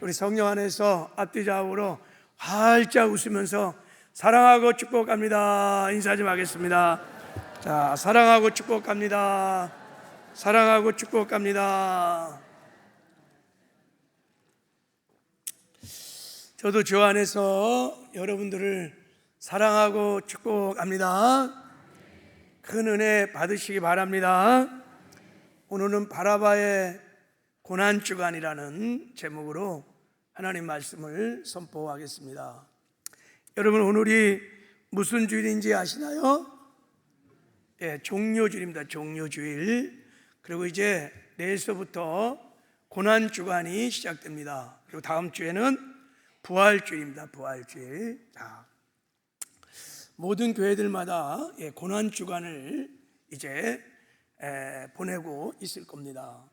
우리 성령 안에서 앞뒤 좌우로 활짝 웃으면서 사랑하고 축복합니다 인사 좀 하겠습니다. 자, 사랑하고 축복합니다. 사랑하고 축복합니다. 저도 주 안에서 여러분들을 사랑하고 축복합니다. 큰 은혜 받으시기 바랍니다. 오늘은 바라바의 고난주간이라는 제목으로 하나님 말씀을 선포하겠습니다. 여러분, 오늘이 무슨 주일인지 아시나요? 예, 종료주일입니다. 종료주일. 그리고 이제 내일서부터 고난주간이 시작됩니다. 그리고 다음 주에는 부활주일입니다. 부활주일. 자, 모든 교회들마다 고난주간을 이제 보내고 있을 겁니다.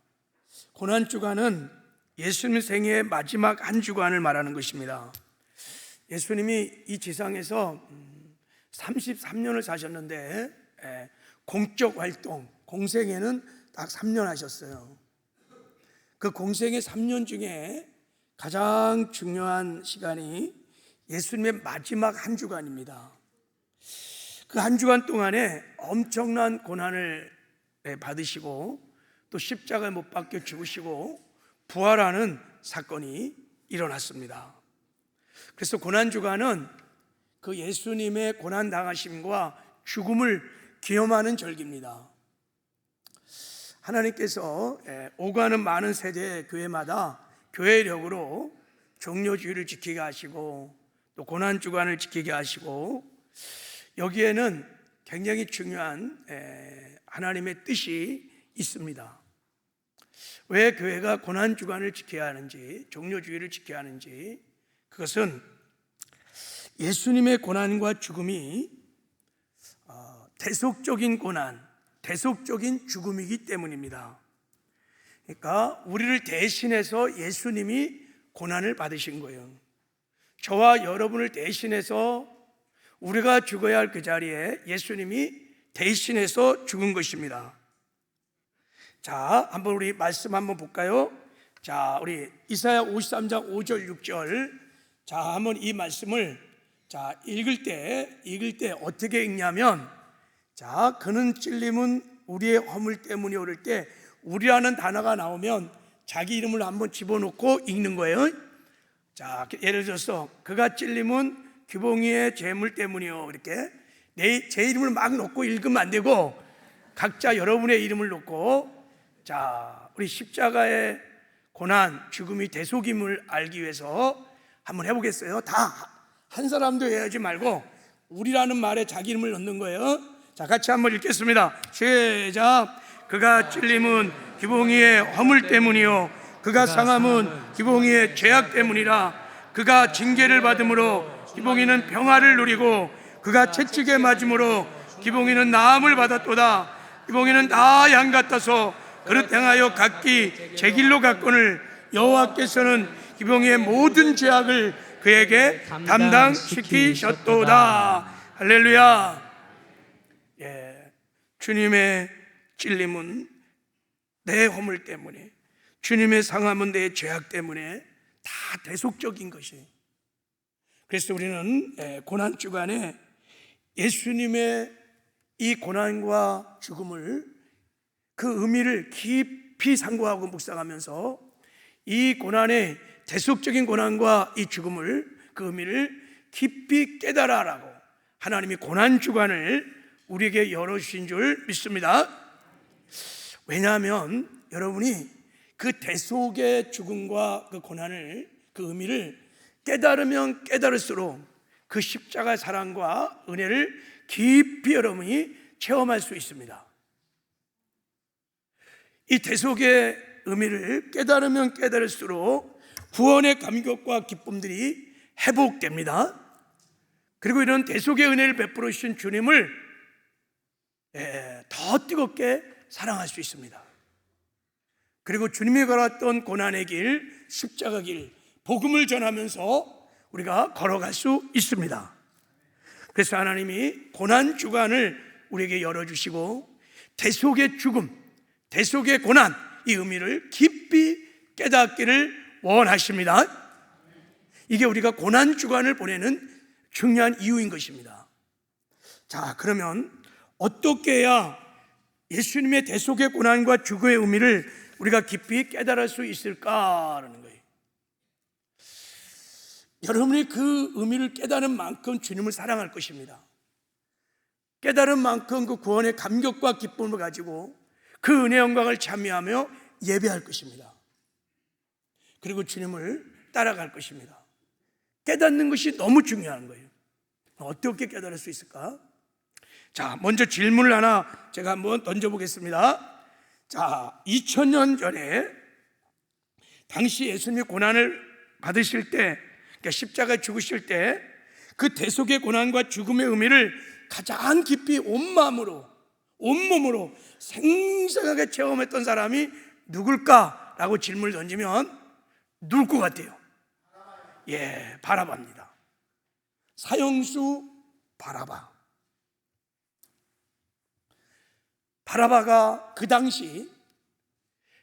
고난주간은 예수님 생애의 마지막 한 주간을 말하는 것입니다. 예수님이 이 지상에서 33년을 사셨는데 공적 활동, 공생애는 딱 3년 하셨어요. 그 공생애 3년 중에 가장 중요한 시간이 예수님의 마지막 한 주간입니다. 그 한 주간 동안에 엄청난 고난을 받으시고 또 십자가에 못 박혀 죽으시고 부활하는 사건이 일어났습니다. 그래서 고난주간은 그 예수님의 고난당하심과 죽음을 기념하는 절기입니다. 하나님께서 오가는 많은 세대의 교회마다 교회력으로 종료주의를 지키게 하시고 또 고난주간을 지키게 하시고, 여기에는 굉장히 중요한 하나님의 뜻이 있습니다. 왜 교회가 고난주간을 지켜야 하는지, 종료주의를 지켜야 하는지, 그것은 예수님의 고난과 죽음이 대속적인 고난, 대속적인 죽음이기 때문입니다. 그러니까 우리를 대신해서 예수님이 고난을 받으신 거예요. 저와 여러분을 대신해서 우리가 죽어야 할 그 자리에 예수님이 대신해서 죽은 것입니다. 자, 한번 우리 말씀 한번 볼까요? 자, 우리 이사야 53장 5절 6절. 자, 한번 이 말씀을 읽을 때 어떻게 읽냐면, 자, 그는 찔림은 우리의 허물 때문이 오를 때, 우리라는 단어가 나오면 자기 이름을 한번 집어넣고 읽는 거예요. 자, 예를 들어서 그가 찔림은 규봉이의 죄물 때문이요, 이렇게 제 이름을 막 넣고 읽으면 안 되고 각자 여러분의 이름을 넣고, 자, 우리 십자가의 고난, 죽음이 대속임을 알기 위해서 한번 해보겠어요. 다 한 사람도 해야지 말고 우리라는 말에 자기 이름을 넣는 거예요. 자, 같이 한번 읽겠습니다. 시작. 그가 찔림은 기봉이의 허물 때문이요 그가 상함은 기봉이의 죄악 때문이라. 그가 징계를 받음으로 기봉이는 평화를 누리고 그가 채찍에 맞음으로 기봉이는 나음을 받았도다. 기봉이는 다 양 같아서 그릇 행하여 각기 제 길로 갔거늘 여호와께서는 기봉이의 모든 죄악을 그에게 담당시키셨도다. 할렐루야. 예, 주님의 찔림은 내 허물 때문에, 주님의 상함은 내 죄악 때문에 다 대속적인 것이. 그래서 우리는 고난주간에 예수님의 이 고난과 죽음을, 그 의미를 깊이 상고하고 묵상하면서 이 고난의 대속적인 고난과 이 죽음을, 그 의미를 깊이 깨달아라고 하나님이 고난주간을 우리에게 열어주신 줄 믿습니다. 왜냐하면 여러분이 그 대속의 죽음과 그 고난을, 그 의미를 깨달으면 깨달을수록 그 십자가의 사랑과 은혜를 깊이 여러분이 체험할 수 있습니다. 이 대속의 의미를 깨달으면 깨달을수록 구원의 감격과 기쁨들이 회복됩니다. 그리고 이런 대속의 은혜를 베풀어 주신 주님을 더 뜨겁게 사랑할 수 있습니다. 그리고 주님이 걸었던 고난의 길, 십자가 길, 복음을 전하면서 우리가 걸어갈 수 있습니다. 그래서 하나님이 고난주간을 우리에게 열어주시고 대속의 죽음, 대속의 고난, 이 의미를 깊이 깨닫기를 원하십니다. 이게 우리가 고난주간을 보내는 중요한 이유인 것입니다. 자, 그러면 어떻게 해야 예수님의 대속의 고난과 죽음의 의미를 우리가 깊이 깨달을 수 있을까라는 거예요. 여러분이 그 의미를 깨달은 만큼 주님을 사랑할 것입니다. 깨달은 만큼 그 구원의 감격과 기쁨을 가지고 그 은혜의 영광을 찬미하며 예배할 것입니다. 그리고 주님을 따라갈 것입니다. 깨닫는 것이 너무 중요한 거예요. 어떻게 깨달을 수 있을까? 자, 먼저 질문을 하나 제가 한번 던져보겠습니다. 자, 2000년 전에 당시 예수님이 고난을 받으실 때, 그러니까 십자가에 죽으실 때 그 대속의 고난과 죽음의 의미를 가장 깊이 온 마음으로, 온 몸으로 생생하게 체험했던 사람이 누굴까라고 질문을 던지면 누굴 것 같아요? 예, 바라바입니다. 사형수 바라바. 바라바가 그 당시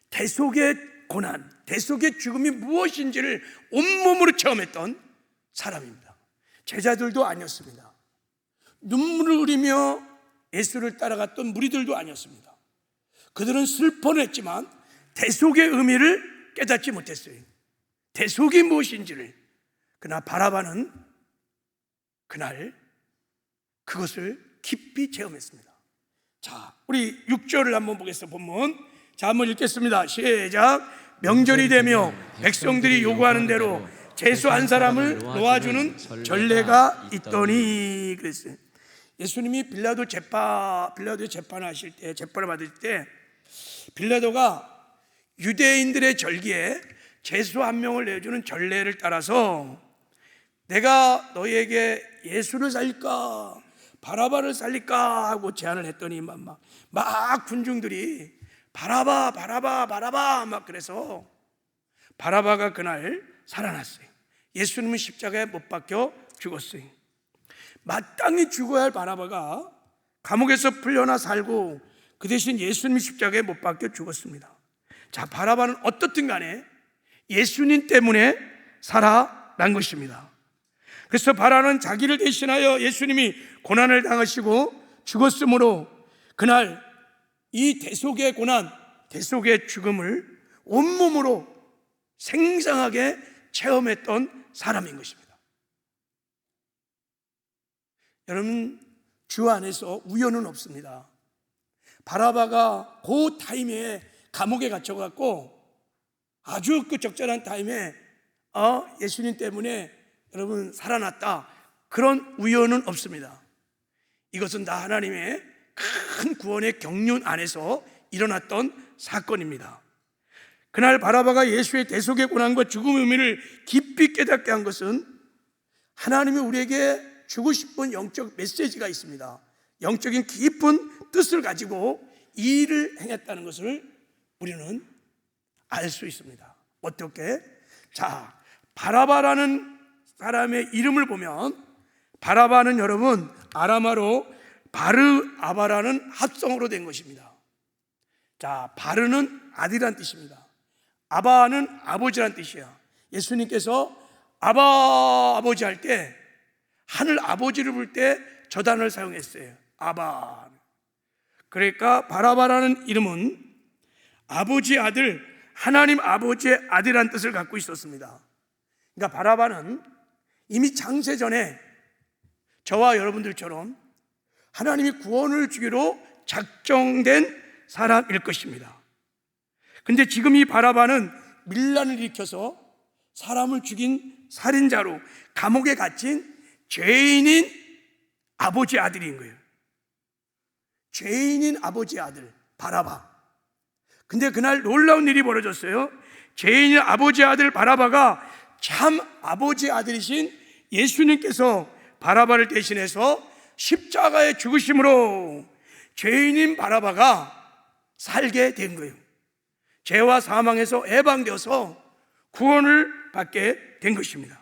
대속의 고난, 대속의 죽음이 무엇인지를 온몸으로 체험했던 사람입니다. 제자들도 아니었습니다. 눈물을 흘리며 예수를 따라갔던 무리들도 아니었습니다. 그들은 슬퍼는 했지만 대속의 의미를 깨닫지 못했어요. 대속이 무엇인지를. 그러나 바라바는 그날 그것을 깊이 체험했습니다. 자, 우리 6절을 한번 보겠습니다. 본문. 자, 한번 읽겠습니다. 시작. 명절이 되며 백성들이 요구하는 대로 제수 한 사람을 놓아주는 전례가 있더니 그랬어요. 예수님이 빌라도의 재판을 하실 때, 재판을 받을 때 빌라도가 유대인들의 절기에 제수 한 명을 내주는 전례를 따라서 내가 너희에게 예수를 살릴까 바라바를 살릴까 하고 제안을 했더니 막 군중들이 바라바 막 그래서 바라바가 그날 살아났어요. 예수님은 십자가에 못 박혀 죽었어요. 마땅히 죽어야 할 바라바가 감옥에서 풀려나 살고 그 대신 예수님이 십자가에 못 박혀 죽었습니다. 자, 바라바는 어떻든 간에 예수님 때문에 살아난 것입니다. 그래서 바라는 자기를 대신하여 예수님이 고난을 당하시고 죽었으므로 그날 이 대속의 고난, 대속의 죽음을 온몸으로 생생하게 체험했던 사람인 것입니다. 여러분, 주 안에서 우연은 없습니다. 바라바가 그 타임에 감옥에 갇혀갖고 아주 그 적절한 타임에 예수님 때문에 여러분 살아났다, 그런 우연은 없습니다. 이것은 다 하나님의 큰 구원의 경륜 안에서 일어났던 사건입니다. 그날 바라바가 예수의 대속의 고난과 죽음의 의미를 깊이 깨닫게 한 것은 하나님이 우리에게 주고 싶은 영적 메시지가 있습니다. 영적인 깊은 뜻을 가지고 이 일을 행했다는 것을 우리는 알 수 있습니다. 어떻게? 자, 바라바라는 사람의 이름을 보면 바라바는 여러분 아람어로 바르아바라는 합성어로 된 것입니다. 자, 바르는 아들이란 뜻입니다. 아바는 아버지란 뜻이야. 예수님께서 아바 아버지 할 때 하늘 아버지를 부를 때 저 단어를 사용했어요. 아바. 그러니까 바라바라는 이름은 아버지 아들, 하나님 아버지의 아들이란 뜻을 갖고 있었습니다. 그러니까 바라바는 이미 창세전에 저와 여러분들처럼 하나님이 구원을 주기로 작정된 사람일 것입니다. 근데 지금 이 바라바는 밀란을 일으켜서 사람을 죽인 살인자로 감옥에 갇힌 죄인인 아버지 아들인 거예요. 죄인인 아버지 아들 바라바. 근데 그날 놀라운 일이 벌어졌어요. 죄인인 아버지 아들 바라바가 참 아버지 아들이신 예수님께서 바라바를 대신해서 십자가에 죽으심으로 죄인인 바라바가 살게 된 거예요. 죄와 사망에서 해방되어서 구원을 받게 된 것입니다.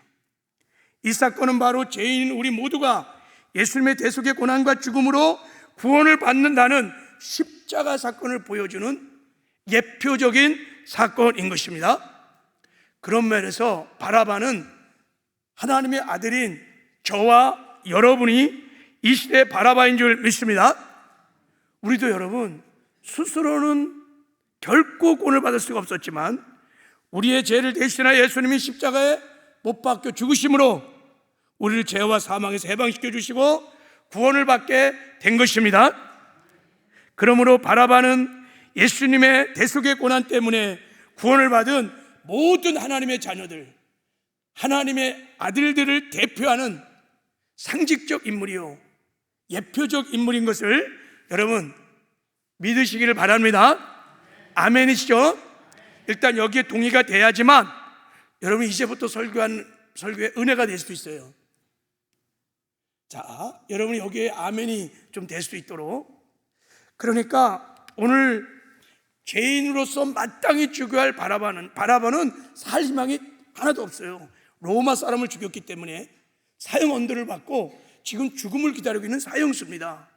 이 사건은 바로 죄인인 우리 모두가 예수님의 대속의 고난과 죽음으로 구원을 받는다는 십자가 사건을 보여주는 예표적인 사건인 것입니다. 그런 면에서 바라바는 하나님의 아들인 저와 여러분이 이 시대의 바라바인 줄 믿습니다. 우리도 여러분 스스로는 결코 구원을 받을 수가 없었지만 우리의 죄를 대신하여 예수님이 십자가에 못 박혀 죽으심으로 우리를 죄와 사망에서 해방시켜 주시고 구원을 받게 된 것입니다. 그러므로 바라바는 예수님의 대속의 고난 때문에 구원을 받은 모든 하나님의 자녀들, 하나님의 아들들을 대표하는 상징적 인물이요 예표적 인물인 것을 여러분 믿으시기를 바랍니다. 아멘이시죠? 일단 여기에 동의가 돼야지만 여러분 이제부터 설교의 은혜가 될 수도 있어요. 자, 여러분이 여기에 아멘이 좀 될 수 있도록, 그러니까 오늘 죄인으로서 마땅히 죽여야 할 바라바는 살 희망이 하나도 없어요. 로마 사람을 죽였기 때문에 사형 언도를 받고 지금 죽음을 기다리고 있는 사형수입니다.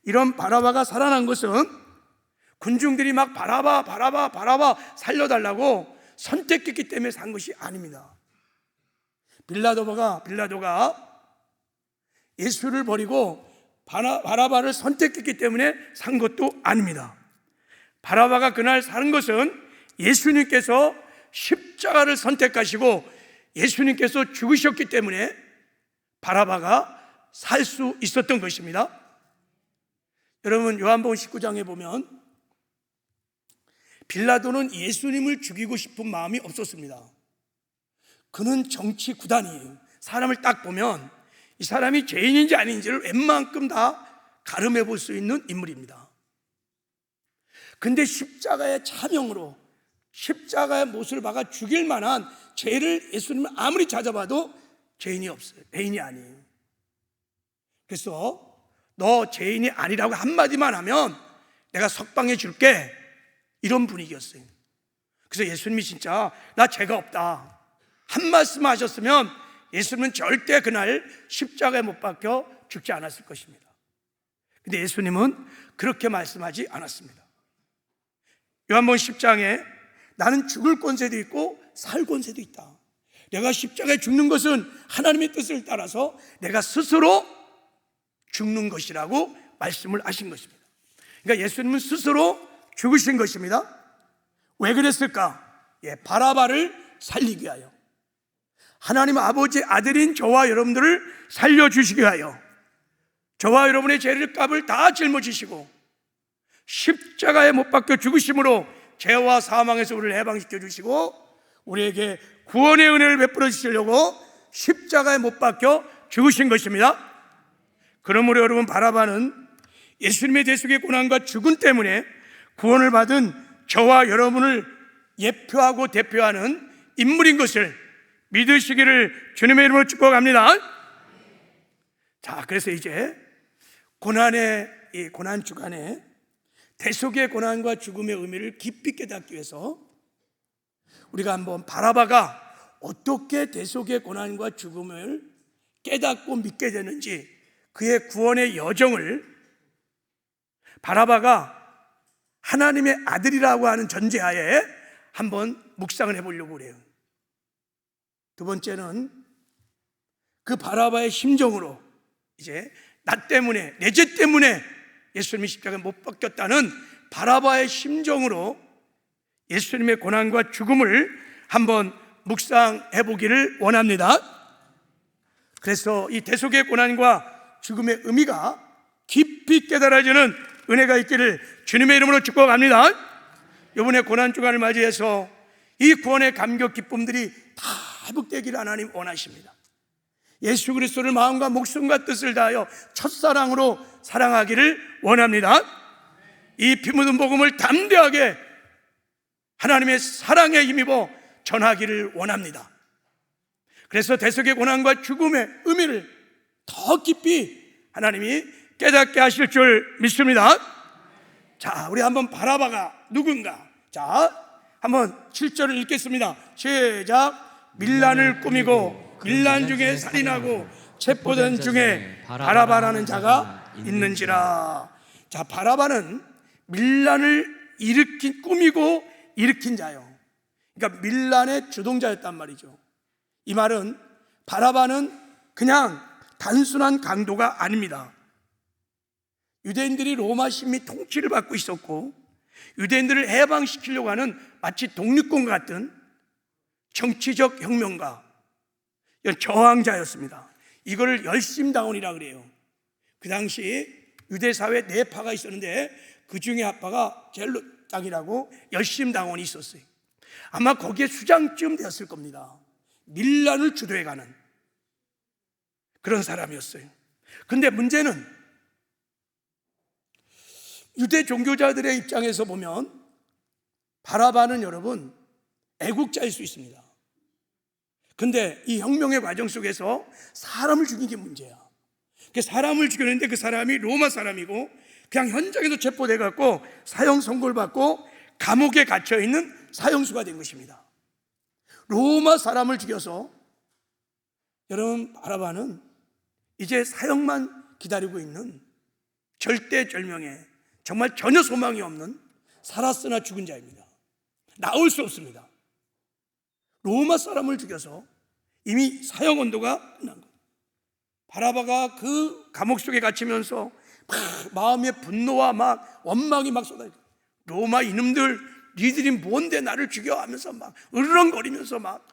이런 바라바가 살아난 것은 군중들이 막 바라바 살려달라고 선택했기 때문에 산 것이 아닙니다. 빌라도가 예수를 버리고 바라바를 선택했기 때문에 산 것도 아닙니다. 바라바가 그날 사는 것은 예수님께서 십자가를 선택하시고 예수님께서 죽으셨기 때문에 바라바가 살 수 있었던 것입니다. 여러분 요한복음 19장에 보면 빌라도는 예수님을 죽이고 싶은 마음이 없었습니다. 그는 정치 구단이에요. 사람을 딱 보면 이 사람이 죄인인지 아닌지를 웬만큼 다 가늠해 볼 수 있는 인물입니다. 근데 십자가의 차명으로 십자가의 못을 박아 죽일 만한 죄를 예수님을 아무리 찾아봐도 죄인이 없어요. 죄인이 아니에요. 그래서 너 죄인이 아니라고 한마디만 하면 내가 석방해 줄게, 이런 분위기였어요. 그래서 예수님이 진짜 나 죄가 없다 한 말씀 하셨으면 예수님은 절대 그날 십자가에 못 박혀 죽지 않았을 것입니다. 근데 예수님은 그렇게 말씀하지 않았습니다. 요한복음 10장에 나는 죽을 권세도 있고 살 권세도 있다. 내가 십자가에 죽는 것은 하나님의 뜻을 따라서 내가 스스로 죽는 것이라고 말씀을 하신 것입니다. 그러니까 예수님은 스스로 죽으신 것입니다. 왜 그랬을까? 바라바를 살리기 위하여, 하나님 아버지의 아들인 저와 여러분들을 살려주시기 위하여, 저와 여러분의 죄를 값을 다 짊어지시고 십자가에 못 박혀 죽으심으로 죄와 사망에서 우리를 해방시켜 주시고 우리에게 구원의 은혜를 베풀어 주시려고 십자가에 못 박혀 죽으신 것입니다. 그러므로 여러분 바라바는 예수님의 대속의 고난과 죽음 때문에 구원을 받은 저와 여러분을 예표하고 대표하는 인물인 것을 믿으시기를 주님의 이름으로 축복합니다. 자, 그래서 이제 이 고난 주간에 대속의 고난과 죽음의 의미를 깊이 깨닫기 위해서 우리가 한번 바라바가 어떻게 대속의 고난과 죽음을 깨닫고 믿게 되는지, 그의 구원의 여정을 바라바가 하나님의 아들이라고 하는 전제하에 한번 묵상을 해보려고 그래요. 두 번째는 그 바라바의 심정으로 이제 나 때문에, 내 죄 때문에 예수님이 십자가에 못 박혔다는 바라바의 심정으로 예수님의 고난과 죽음을 한번 묵상해 보기를 원합니다. 그래서 이 대속의 고난과 죽음의 의미가 깊이 깨달아지는 은혜가 있기를 주님의 이름으로 축복합니다. 이번에 고난 주간을 맞이해서 이 구원의 감격 기쁨들이 다 회복되기를 하나님 원하십니다. 예수 그리스도를 마음과 목숨과 뜻을 다하여 첫사랑으로 사랑하기를 원합니다. 이 피 묻은 복음을 담대하게 하나님의 사랑에 힘입어 전하기를 원합니다. 그래서 대속의 고난과 죽음의 의미를 더 깊이 하나님이 깨닫게 하실 줄 믿습니다. 자, 우리 한번 바라바가 누군가, 자, 한번 7절을 읽겠습니다. 시작. 밀란을 꾸미고 밀란 중에 살인하고 체포된 중에 바라바라는 자가 있는지라. 자, 바라바는 밀란을 꾸미고 일으킨 자요. 그러니까 밀란의 주동자였단 말이죠. 이 말은 바라바는 그냥 단순한 강도가 아닙니다. 유대인들이 로마 식민 통치를 받고 있었고 유대인들을 해방시키려고 하는 마치 독립군 같은 정치적 혁명가, 저항자였습니다. 이거를 열심당원이라 그래요. 그 당시 유대 사회에 네 파가 있었는데 그 중에 한 파가 젤로당이라고 열심당원이 있었어요. 아마 거기에 수장쯤 되었을 겁니다. 밀란을 주도해가는 그런 사람이었어요. 근데 문제는 유대 종교자들의 입장에서 보면 바라바는 여러분 애국자일 수 있습니다. 근데 이 혁명의 과정 속에서 사람을 죽인 게 문제야. 사람을 죽였는데 그 사람이 로마 사람이고 그냥 현장에서 체포돼 갖고 사형 선고를 받고 감옥에 갇혀 있는 사형수가 된 것입니다. 로마 사람을 죽여서 여러분 바라바는 이제 사형만 기다리고 있는 절대절명의 정말 전혀 소망이 없는 살았으나 죽은 자입니다. 나올 수 없습니다. 로마 사람을 죽여서 이미 사형 언도가 끝난 거예요. 바라바가 그 감옥 속에 갇히면서 마음의 분노와 막 원망이 막 쏟아져요. 로마 이놈들 니들이 뭔데 나를 죽여 하면서 막 으르렁거리면서 막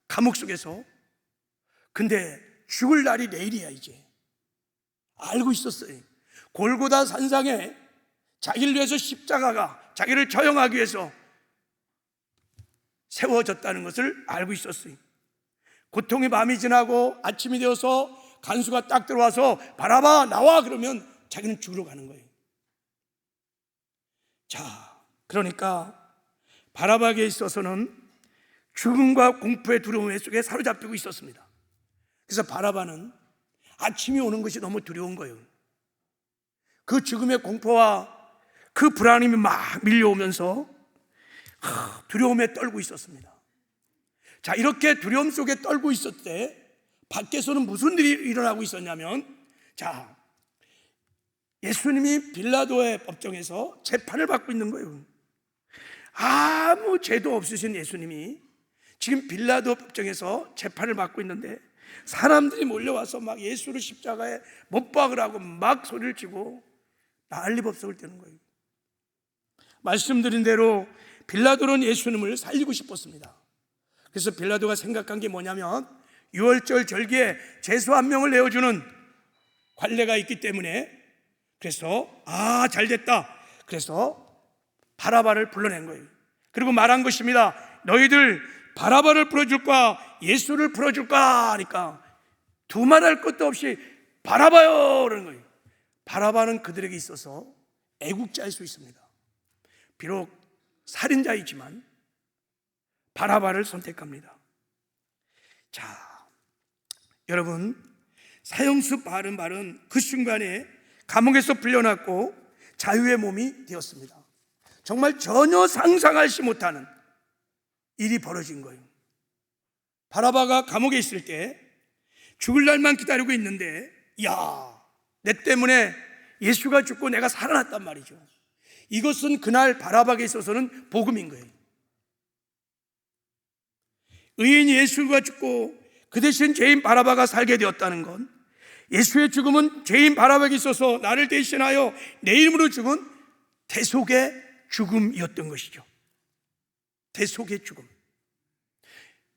감옥 속에서. 근데 죽을 날이 내일이야. 이제 알고 있었어요. 골고다 산상에 자기를 위해서 십자가가 자기를 처형하기 위해서 세워졌다는 것을 알고 있었어요. 고통의 밤이 지나고 아침이 되어서 간수가 딱 들어와서 바라바 나와 그러면 자기는 죽으러 가는 거예요. 자, 그러니까 바라바에게 있어서는 죽음과 공포의 두려움 속에 사로잡히고 있었습니다. 그래서 바라바는 아침이 오는 것이 너무 두려운 거예요. 그 죽음의 공포와 그 불안함이 막 밀려오면서 두려움에 떨고 있었습니다. 자, 이렇게 두려움 속에 떨고 있었을 때 밖에서는 무슨 일이 일어나고 있었냐면, 자, 예수님이 빌라도의 법정에서 재판을 받고 있는 거예요. 아무 죄도 없으신 예수님이 지금 빌라도 법정에서 재판을 받고 있는데 사람들이 몰려와서 막 예수를 십자가에 못 박으라고 막 소리를 치고 난리법석을 떼는 거예요. 말씀드린 대로 빌라도는 예수님을 살리고 싶었습니다. 그래서 빌라도가 생각한 게 뭐냐면 유월절 절기에 죄수 한 명을 내어주는 관례가 있기 때문에 그래서 잘됐다. 그래서 바라바를 불러낸 거예요. 그리고 말한 것입니다. 너희들 바라바를 풀어줄까 예수를 풀어줄까 하니까 두말할 것도 없이 바라바요 그러는 거예요. 바라바는 그들에게 있어서 애국자일 수 있습니다. 비록 살인자이지만 바라바를 선택합니다. 자, 여러분, 사형수 바른발은 그 순간에 감옥에서 풀려났고 자유의 몸이 되었습니다. 정말 전혀 상상하지 못하는 일이 벌어진 거예요. 바라바가 감옥에 있을 때 죽을 날만 기다리고 있는데, 내 때문에 예수가 죽고 내가 살아났단 말이죠. 이것은 그날 바라바에게 있어서는 복음인 거예요. 의인 예수가 죽고 그 대신 죄인 바라바가 살게 되었다는 건, 예수의 죽음은 죄인 바라바에게 있어서 나를 대신하여 내 이름으로 죽은 대속의 죽음이었던 것이죠. 대속의 죽음.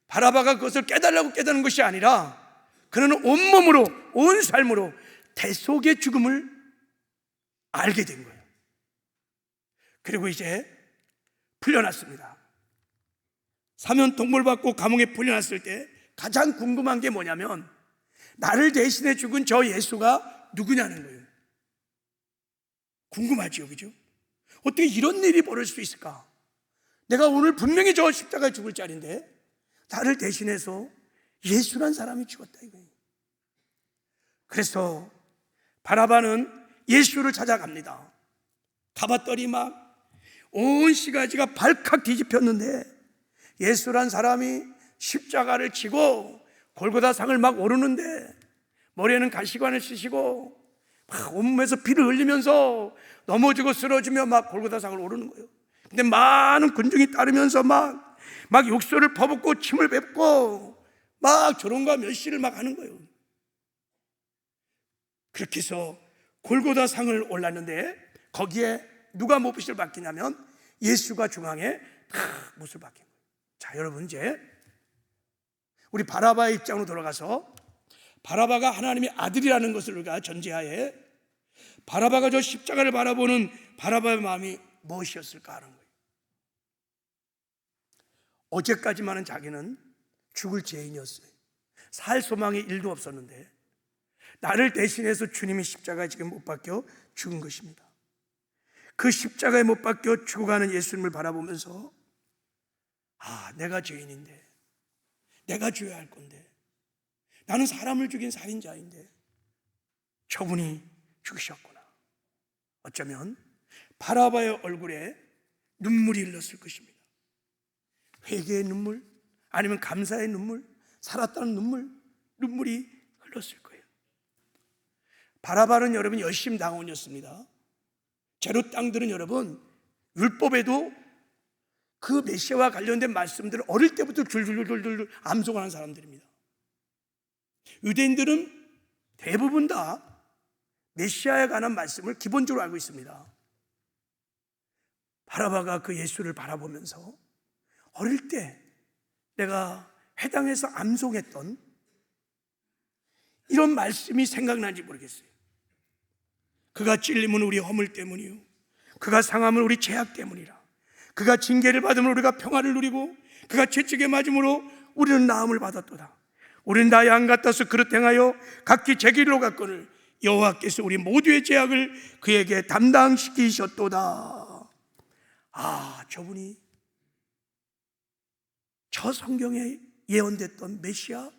바라바가 그것을 깨달으려고 깨닫는 것이 아니라 그는 온몸으로 온 삶으로 대속의 죽음을 알게 된 거예요. 그리고 이제 풀려났습니다. 사면 통보받고 감옥에 풀려났을 때 가장 궁금한 게 뭐냐면 나를 대신해 죽은 저 예수가 누구냐는 거예요. 궁금하죠, 그죠? 어떻게 이런 일이 벌어질 수 있을까? 내가 오늘 분명히 저 십자가에 죽을 자리인데 나를 대신해서 예수란 사람이 죽었다 이거예요. 그래서 바라바는 예수를 찾아갑니다. 가봤더니 막 온 시가지가 발칵 뒤집혔는데 예수란 사람이 십자가를 치고 골고다 상을 막 오르는데 머리에는 가시관을 쓰시고 막 온몸에서 피를 흘리면서 넘어지고 쓰러지며 막 골고다 상을 오르는 거예요. 근데 많은 군중이 따르면서 막 막 욕설을 퍼붓고 침을 뱉고 막 저런가 몇 시를 막 하는 거예요. 그렇게 해서 골고다 상을 올랐는데 거기에 누가 못을 박히냐면 예수가 중앙에 탁 못을 박힌 거예요. 자, 여러분, 이제 우리 바라바의 입장으로 돌아가서 바라바가 하나님의 아들이라는 것을 우리가 전제하에 바라바가 저 십자가를 바라보는 바라바의 마음이 무엇이었을까 하는 거예요. 어제까지만은 자기는 죽을 죄인이었어요. 살 소망이 1도 없었는데 나를 대신해서 주님이 십자가에 지금 못 박혀 죽은 것입니다. 그 십자가에 못 박혀 죽어가는 예수님을 바라보면서 내가 죄인인데, 내가 죽어야 할 건데, 나는 사람을 죽인 살인자인데 저분이 죽으셨구나. 어쩌면 바라바의 얼굴에 눈물이 흘렀을 것입니다. 회개의 눈물, 아니면 감사의 눈물, 살았다는 눈물이 흘렀을 거예요. 바라바는 여러분 열심 당원이었습니다. 제롯 땅들은 여러분 율법에도 그 메시아와 관련된 말씀들을 어릴 때부터 줄줄줄줄 암송하는 사람들입니다. 유대인들은 대부분 다 메시아에 관한 말씀을 기본적으로 알고 있습니다. 바라바가 그 예수를 바라보면서 어릴 때 내가 회당에서 암송했던 이런 말씀이 생각나는지 모르겠어요. 그가 찔림은 우리 허물 때문이요, 그가 상함은 우리 죄악 때문이라. 그가 징계를 받으면 우리가 평화를 누리고 그가 채찍에 맞음으로 우리는 나음을 받았도다. 우리는 다 양 같아서 그릇 행하여 각기 제 길로 갔거늘 여호와께서 우리 모두의 죄악을 그에게 담당시키셨도다. 저분이 저 성경에 예언됐던 메시아,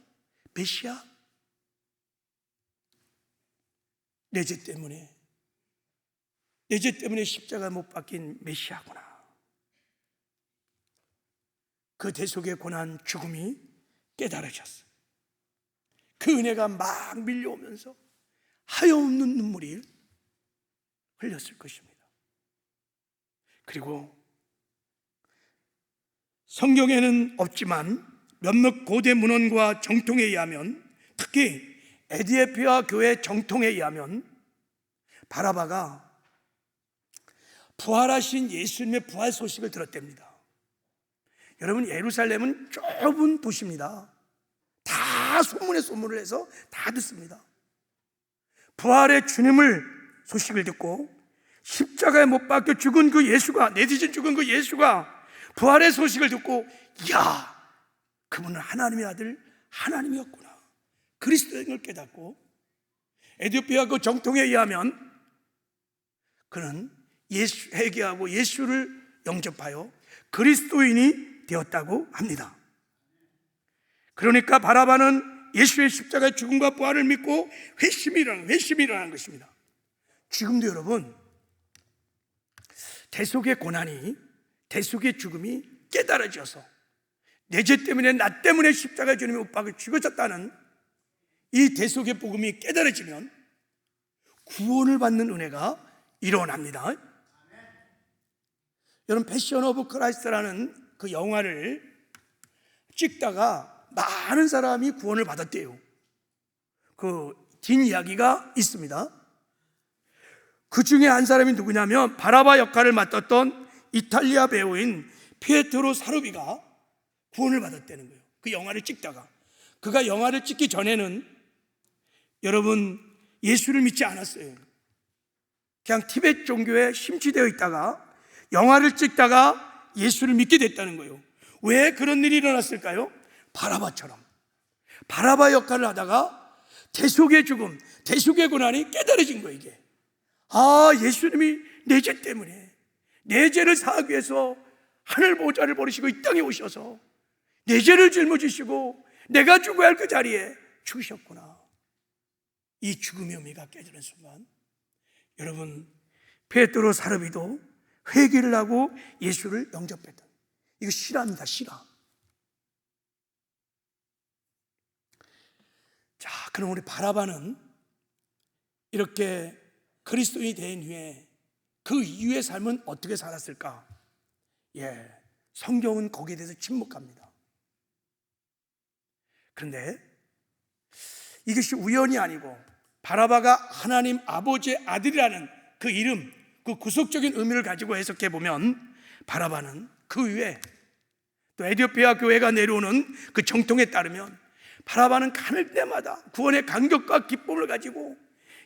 내 죄 때문에 십자가 못 박힌 메시아구나. 그 대속의 고난, 죽음이 깨달아졌어요. 그 은혜가 막 밀려오면서 하염없는 눈물이 흘렸을 것입니다. 그리고 성경에는 없지만 몇몇 고대 문헌과 정통에 의하면, 특히 에디오피아 교회 정통에 의하면 바라바가 부활하신 예수님의 부활 소식을 들었답니다. 여러분, 예루살렘은 좁은 도시입니다. 다 소문에 소문을 해서 다 듣습니다. 부활의 주님을 소식을 듣고 십자가에 못 박혀 죽은 그 예수가, 내디진 죽은 그 예수가 부활의 소식을 듣고, 그분은 하나님의 아들, 하나님이었구나, 그리스도인 걸 깨닫고, 에디오피아 그 정통에 의하면 그는 회개하고 예수를 영접하여 그리스도인이 되었다고 합니다. 그러니까 바라바는 예수의 십자가의 죽음과 부활을 믿고 회심이 일어나는 것입니다. 지금도 여러분, 대속의 고난이, 대속의 죽음이 깨달아져서 내 죄 때문에, 나 때문에 십자가의 주님이 못 박혀 죽어졌다는 이 대속의 복음이 깨달아지면 구원을 받는 은혜가 일어납니다. 여러분, 패션 오브 크라이스트라는 그 영화를 찍다가 많은 사람이 구원을 받았대요. 그 뒷이야기가 있습니다. 그 중에 한 사람이 누구냐면 바라바 역할을 맡았던 이탈리아 배우인 피에트로 사르비가 구원을 받았다는 거예요. 그 영화를 찍다가. 그가 영화를 찍기 전에는 여러분 예수를 믿지 않았어요. 그냥 티베트 종교에 심취되어 있다가 영화를 찍다가 예수를 믿게 됐다는 거예요. 왜 그런 일이 일어났을까요? 바라바처럼 바라바 역할을 하다가 대속의 죽음, 대속의 고난이 깨달아진 거예요. 이게 예수님이 내 죄 때문에, 내 죄를 사하기 위해서 하늘 보좌를 버리시고 이 땅에 오셔서 내 죄를 짊어지시고 내가 죽어야 할 그 자리에 죽으셨구나. 이 죽음의 의미가 깨지는 순간 여러분, 베드로 사르비도 회개를 하고 예수를 영접했다. 이거 실화입니다. 실화. 자, 그럼 우리 바라바는 이렇게 그리스도인이 된 후에 그 이후의 삶은 어떻게 살았을까? 성경은 거기에 대해서 침묵합니다. 그런데 이것이 우연이 아니고 바라바가 하나님 아버지의 아들이라는 그 이름, 그 구속적인 의미를 가지고 해석해 보면 바라바는 그 위에 또 에티오피아 교회가 내려오는 그 정통에 따르면 바라바는 가는 데마다 구원의 감격과 기쁨을 가지고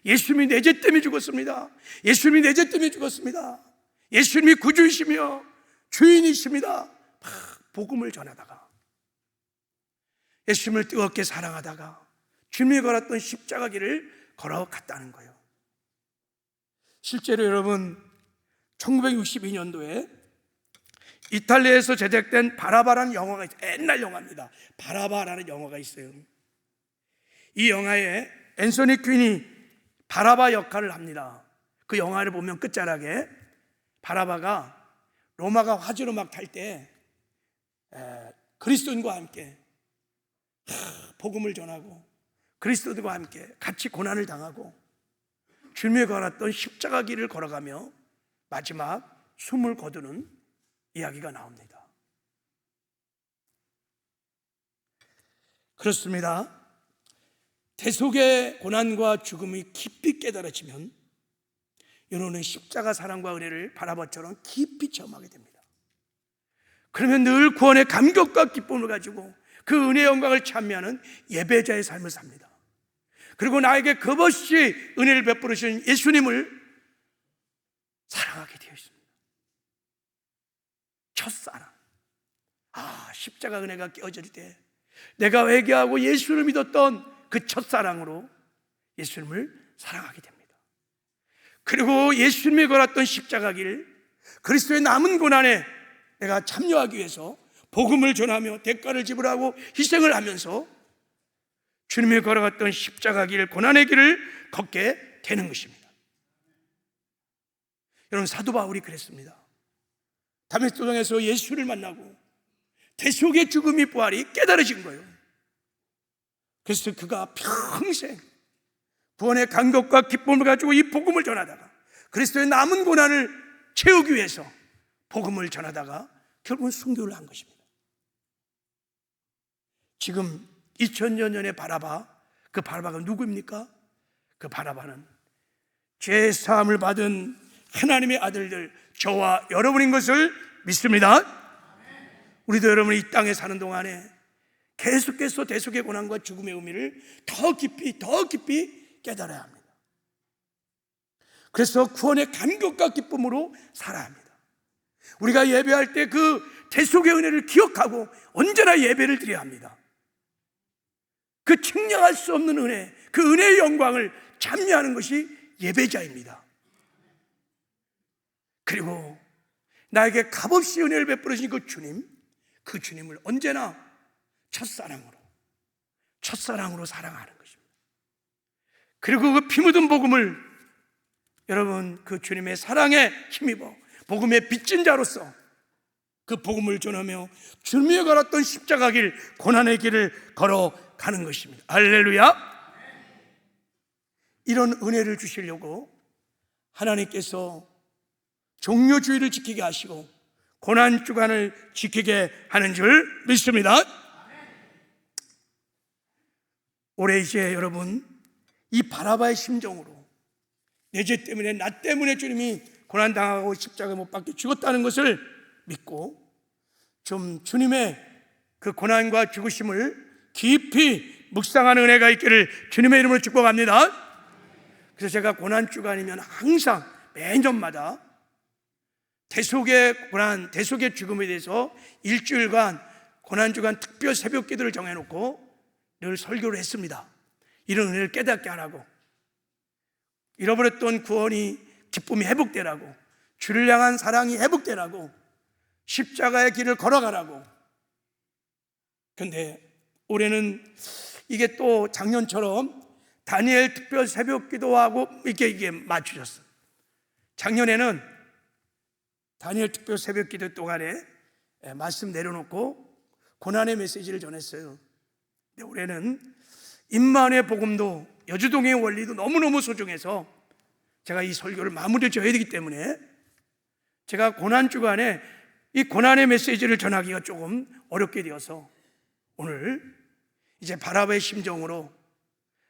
예수님이 내 죄 때문에 죽었습니다. 예수님이 내 죄 때문에 죽었습니다. 예수님이 구주이시며 주인이십니다. 복음을 전하다가 예수님을 뜨겁게 사랑하다가 주님이 걸었던 십자가 길을 걸어갔다는 거예요. 실제로 여러분 1962년도에 이탈리아에서 제작된 바라바라는 영화가 있어요. 옛날 영화입니다. 바라바라는 영화가 있어요. 이 영화에 앤서니 퀸이 바라바 역할을 합니다. 그 영화를 보면 끝자락에 바라바가 로마가 화재로 막 탈 때 그리스도인과 함께 복음을 전하고 그리스도인과 함께 같이 고난을 당하고 주님이 걸었던 십자가 길을 걸어가며 마지막 숨을 거두는 이야기가 나옵니다. 그렇습니다. 대속의 고난과 죽음이 깊이 깨달아지면 여러분은 십자가 사랑과 은혜를 바라바처럼 깊이 체험하게 됩니다. 그러면 늘 구원의 감격과 기쁨을 가지고 그 은혜의 영광을 찬미하는 예배자의 삶을 삽니다. 그리고 나에게 겁없이 은혜를 베풀으신 예수님을 사랑하게 되어 있습니다. 첫사랑. 십자가 은혜가 깨어질 때 내가 회개하고 예수를 믿었던 그 첫사랑으로 예수님을 사랑하게 됩니다. 그리고 예수님이 걸었던 십자가 길, 그리스도의 남은 고난에 내가 참여하기 위해서 복음을 전하며 대가를 지불하고 희생을 하면서 주님이 걸어갔던 십자가 길, 고난의 길을 걷게 되는 것입니다. 여러분, 사도 바울이 그랬습니다. 다메섹 도상에서 예수를 만나고 대속의 죽음이 부활이 깨달아진 거예요. 그래서 그가 평생 구원의 감격과 기쁨을 가지고 이 복음을 전하다가 그리스도의 남은 고난을 채우기 위해서 복음을 전하다가 결국은 순교를 한 것입니다. 지금 2000년 전의 바라바, 그 바라바가 누구입니까? 그 바라바는 죄 사함을 받은 하나님의 아들들, 저와 여러분인 것을 믿습니다. 우리도 여러분이 이 땅에 사는 동안에 계속해서 대속의 고난과 죽음의 의미를 더 깊이 깨달아야 합니다. 그래서 구원의 감격과 기쁨으로 살아야 합니다. 우리가 예배할 때 그 대속의 은혜를 기억하고 언제나 예배를 드려야 합니다. 그 측량할 수 없는 은혜, 그 은혜의 영광을 참여하는 것이 예배자입니다. 그리고 나에게 값없이 은혜를 베풀으신 그 주님, 그 주님을 언제나 첫사랑으로 사랑하는 것입니다. 그리고 그 피 묻은 복음을 여러분 그 주님의 사랑에 힘입어 복음의 빚진 자로서 그 복음을 전하며 주님이 걸었던 십자가 길, 고난의 길을 걸어가는 것입니다. 할렐루야. 이런 은혜를 주시려고 하나님께서 종료주의를 지키게 하시고 고난주간을 지키게 하는 줄 믿습니다. 올해 이제 여러분 이 바라바의 심정으로 내 죄 때문에, 나 때문에 주님이 고난당하고 십자가에 못 박혀 죽었다는 것을 믿고 좀 주님의 그 고난과 죽으심을 깊이 묵상하는 은혜가 있기를 주님의 이름으로 축복합니다. 그래서 제가 고난주간이면 항상 매년마다 대속의 고난, 대속의 죽음에 대해서 일주일간 고난주간 특별 새벽 기도를 정해놓고 늘 설교를 했습니다. 이런 은혜를 깨닫게 하라고, 잃어버렸던 구원이, 기쁨이 회복되라고, 주를 향한 사랑이 회복되라고, 십자가의 길을 걸어가라고. 그런데 올해는 이게 또 작년처럼 다니엘 특별 새벽 기도하고 이게 맞추셨어요. 작년에는 다니엘 특별 새벽 기도 동안에 말씀 내려놓고 고난의 메시지를 전했어요. 근데 올해는 임마누엘 복음도, 여주동의 원리도 너무너무 소중해서 제가 이 설교를 마무리 지어야 되기 때문에 제가 고난주간에 이 고난의 메시지를 전하기가 조금 어렵게 되어서 오늘 이제 바라바의 심정으로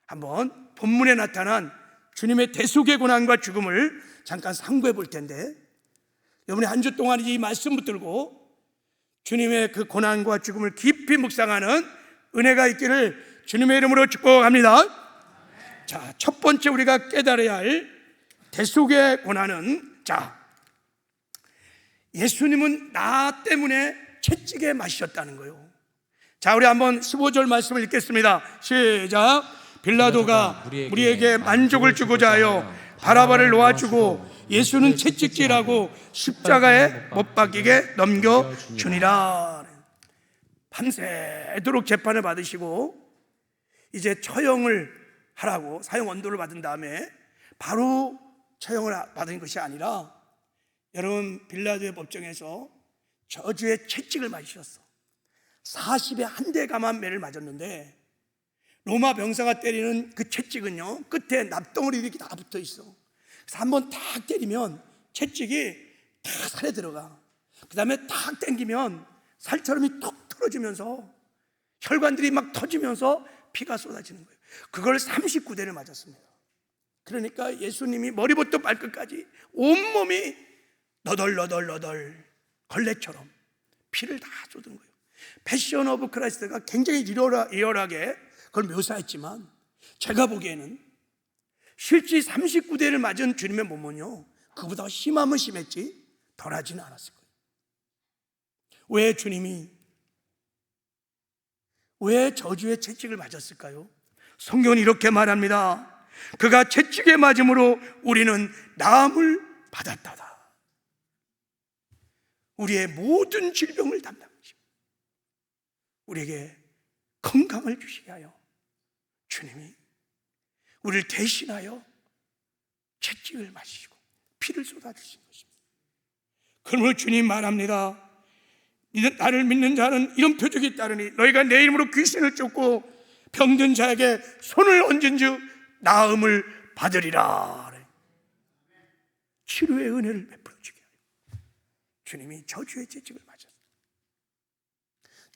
한번 본문에 나타난 주님의 대속의 고난과 죽음을 잠깐 상고해 볼 텐데, 이번에 한 주 동안 이 말씀 붙들고 주님의 그 고난과 죽음을 깊이 묵상하는 은혜가 있기를 주님의 이름으로 축복합니다. 자, 첫 번째 우리가 깨달아야 할 대속의 고난은, 예수님은 나 때문에 채찍에 맞으셨다는 거예요. 자, 우리 한번 15절 말씀을 읽겠습니다. 시작. 빌라도가 우리에게 만족을 주고자 하여 바라바를 놓아주고 예수는 채찍질하고 십자가에 못 박히게 넘겨주니라. 밤새도록 재판을 받으시고 이제 처형을 하라고 사형 언도를 받은 다음에 바로 처형을 받은 것이 아니라, 여러분, 빌라도의 법정에서 저주의 채찍을 맞으셨어. 40에 한 대 감한 매를 맞았는데, 로마 병사가 때리는 그 채찍은요, 끝에 납덩어리 이렇게 다 붙어 있어. 그래서 한번 탁 때리면 채찍이 다 살에 들어가. 그 다음에 탁 당기면 살처럼이 툭 틀어지면서 혈관들이 막 터지면서 피가 쏟아지는 거예요. 그걸 39대를 맞았습니다. 그러니까 예수님이 머리부터 발끝까지 온몸이 너덜너덜 걸레처럼 피를 다 쏟은 거예요. 패션 오브 크라이스트가 굉장히 리얼하게 그걸 묘사했지만, 제가 보기에는 실제 39대를 맞은 주님의 몸은요, 그보다 심하면 심했지 덜하지는 않았을 거예요. 왜 주님이 왜 저주의 채찍을 맞았을까요? 성경은 이렇게 말합니다. 그가 채찍에 맞음으로 우리는 나음을 받았다다. 우리의 모든 질병을 담당하시고 우리에게 건강을 주시게 하여 주님이 우리를 대신하여 채찍을 맞으시고 피를 쏟아주신 것입니다. 그러므로 주님 말합니다. 나를 믿는 자는 이런 표적이 따르니 너희가 내 이름으로 귀신을 쫓고 병든 자에게 손을 얹은 즉 나음을 받으리라. 치료의 은혜를 베풀어 주게 하여 주님이 저주의 채찍을 맞았습니다.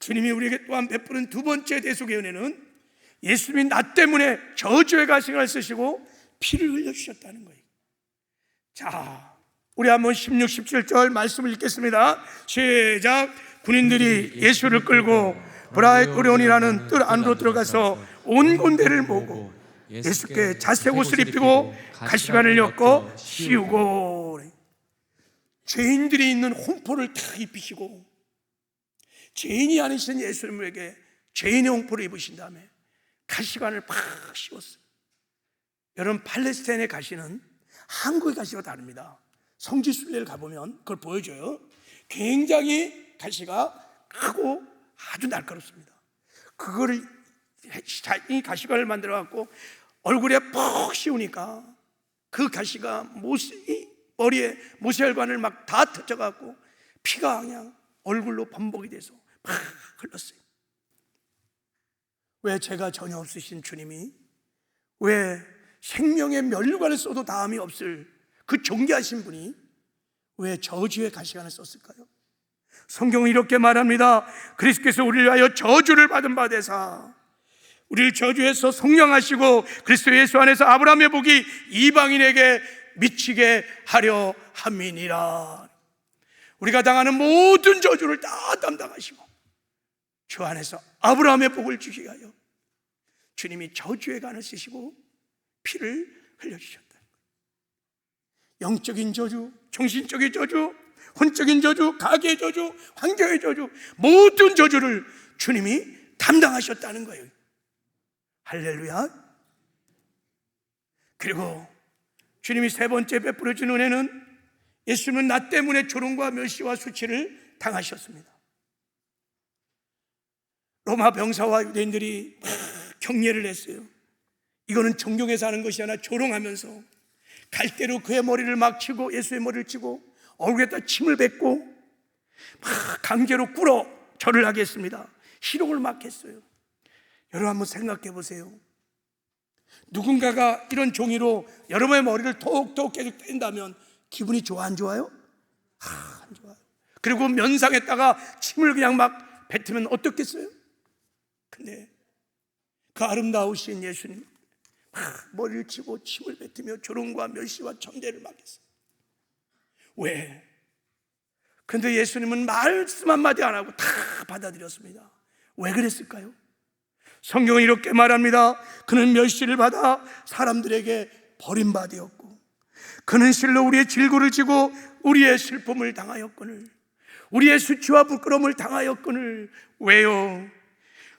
주님이 우리에게 또한 베푸는 두 번째 대속의 은혜는 예수님이 나 때문에 저주의 가시관을 쓰시고 피를 흘려주셨다는 거예요. 자, 우리 한번 16, 17절 말씀을 읽겠습니다. 시작. 군인들이 예수를 끌고 브라이오리온이라는 뜰 안으로 들어가서 온 군대를 모으고 예수께 자색 옷을 입히고 가시관을 엮어 씌우고, 죄인들이 있는 홍포를 다 입히시고 죄인이 아니신 예수님에게 죄인의 홍포를 입으신 다음에 가시관을 팍 씌웠어요. 여러분, 팔레스타인의 가시는 한국의 가시와 다릅니다. 성지순례를 가보면 그걸 보여줘요. 굉장히 가시가 크고 아주 날카롭습니다. 그거를 이 가시관을 만들어 갖고 얼굴에 푹 씌우니까 그 가시가 머리에 모세혈관을 막 다 터져 갖고 피가 그냥 얼굴로 범벅이 돼서 막 흘렀어요. 왜 죄가 전혀 없으신 주님이 왜 생명의 면류관을 써도 다함이 없을 그 존귀하신 분이 왜 저주의 가시관을 썼을까요? 성경은 이렇게 말합니다. 그리스도께서 우리를 위하여 저주를 받은 바 되사 우리를 저주에서 속량하시고 그리스도 예수 안에서 아브라함의 복이 이방인에게 미치게 하려 함이니라. 우리가 당하는 모든 저주를 다 담당하시고 주 안에서 아브라함의 복을 주시게 하여 주님이 저주의 간을 쓰시고 피를 흘려주셨다. 영적인 저주, 정신적인 저주, 혼적인 저주, 가계의 저주, 환경의 저주, 모든 저주를 주님이 담당하셨다는 거예요. 할렐루야. 그리고 주님이 세 번째 베풀어 준 은혜는 예수님은 나 때문에 조롱과 멸시와 수치를 당하셨습니다. 로마 병사와 유대인들이 경례를 했어요. 이거는 존경해서 하는 것이 아니라 조롱하면서 갈대로 그의 머리를 막 치고 예수의 머리를 치고 얼굴에다 침을 뱉고 막 강제로 꿇어 절을 하게 했습니다. 희롱을 막 했어요. 여러분 한번 생각해 보세요. 누군가가 이런 종이로 여러분의 머리를 톡톡 계속 뗀다면 기분이 좋아 안 좋아요? 안 좋아요. 그리고 면상에다가 침을 그냥 막 뱉으면 어떻겠어요? 근데 그 아름다우신 예수님 막 머리를 치고 침을 뱉으며 조롱과 멸시와 천대를 맡겼어요. 왜? 근데 예수님은 말씀 한마디 안 하고 다 받아들였습니다. 왜 그랬을까요? 성경은 이렇게 말합니다. 그는 멸시를 받아 사람들에게 버림받았고 그는 실로 우리의 질고를 지고 우리의 슬픔을 당하였거늘 우리의 수치와 부끄러움을 당하였거늘. 왜요?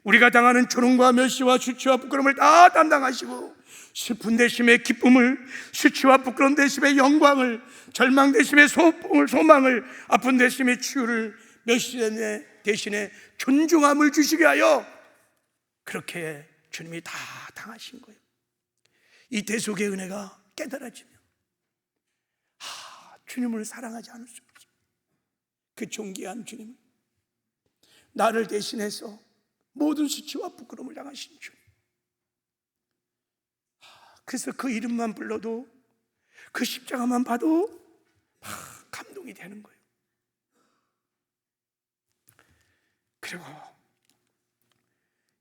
우리가 당하는 조롱과 멸시와 수치와 부끄러움을 다 담당하시고 슬픈 대심의 기쁨을, 수치와 부끄러움 대심의 영광을, 절망 대심의 소망을, 아픈 대심의 치유를, 멸시 대신에 존중함을 주시게 하여 그렇게 주님이 다 당하신 거예요. 이 대속의 은혜가 깨달아지면 주님을 사랑하지 않을 수 없죠. 그 존귀한 주님, 나를 대신해서 모든 수치와 부끄러움을 당하신 주님. 그래서 그 이름만 불러도, 그 십자가만 봐도 감동이 되는 거예요. 그리고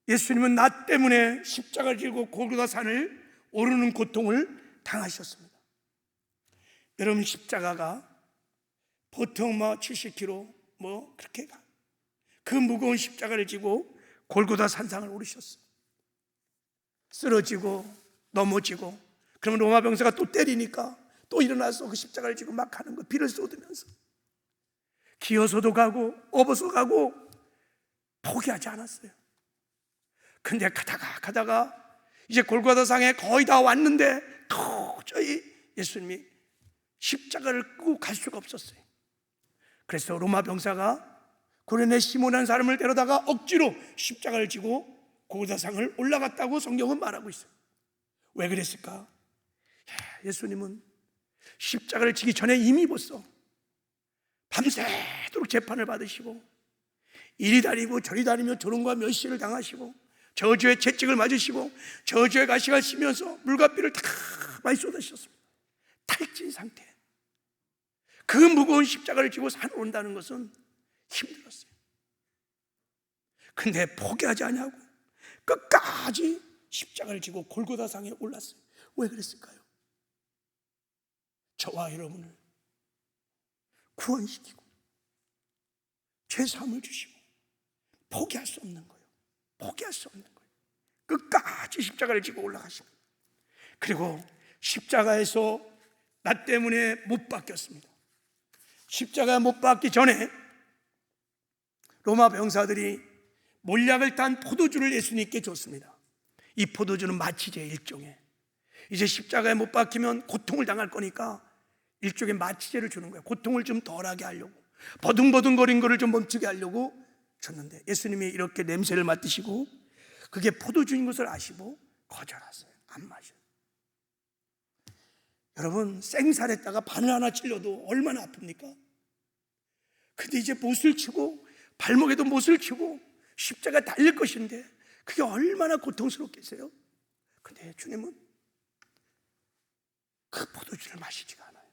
예수님은 나 때문에 십자가를 지고 골고다 산을 오르는 고통을 당하셨습니다. 여러분, 십자가가 보통 70kg 그렇게 가. 그 무거운 십자가를 지고 골고다 산상을 오르셨어요. 쓰러지고 넘어지고, 그러면 로마 병사가 또 때리니까 또 일어나서 그 십자가를 지고 막 가는 거, 비를 쏟으면서 기어서도 가고 업어서 가고 포기하지 않았어요. 근데 가다가 이제 골고다 상에 거의 다 왔는데 도저히 예수님이 십자가를 끄고 갈 수가 없었어요. 그래서 로마 병사가 구레네 시몬이라는 사람을 데려다가 억지로 십자가를 지고 골고다 상을 올라갔다고 성경은 말하고 있어요. 왜 그랬을까? 예수님은 십자가를 지기 전에 이미 벌써 밤새도록 재판을 받으시고 이리 다니고 저리 다니며 조롱과 멸시를 당하시고 저주의 채찍을 맞으시고 저주의 가시가 씌면서 물과 피를 다 많이 쏟으셨습니다. 탈진 상태. 그 무거운 십자가를 지고 산을 온다는 것은 힘들었어요. 근데 포기하지 않냐고 끝까지 십자가를 지고 골고다 상에 올랐어요. 왜 그랬을까요? 저와 여러분을 구원시키고 죄사함을 주시고 포기할 수 없는 거예요. 포기할 수 없는 거예요. 끝까지 십자가를 지고 올라가십니다. 그리고 십자가에서 나 때문에 못 박혔습니다. 십자가에 못 박기 전에 로마 병사들이 몰약을 딴 포도주를 예수님께 줬습니다. 이 포도주는 마취제 일종의, 이제 십자가에 못 박히면 고통을 당할 거니까 일종의 마취제를 주는 거예요. 고통을 좀 덜하게 하려고, 버둥버둥거린 거를 좀 멈추게 하려고 줬는데 예수님이 이렇게 냄새를 맡으시고 그게 포도주인 것을 아시고 거절하세요. 안 마셔요. 여러분, 생살에다가 바늘 하나 찔러도 얼마나 아픕니까? 근데 이제 못을 치고 발목에도 못을 치고 십자가 달릴 것인데 그게 얼마나 고통스럽겠어요? 근데 주님은 그 포도주를 마시지가 않아요.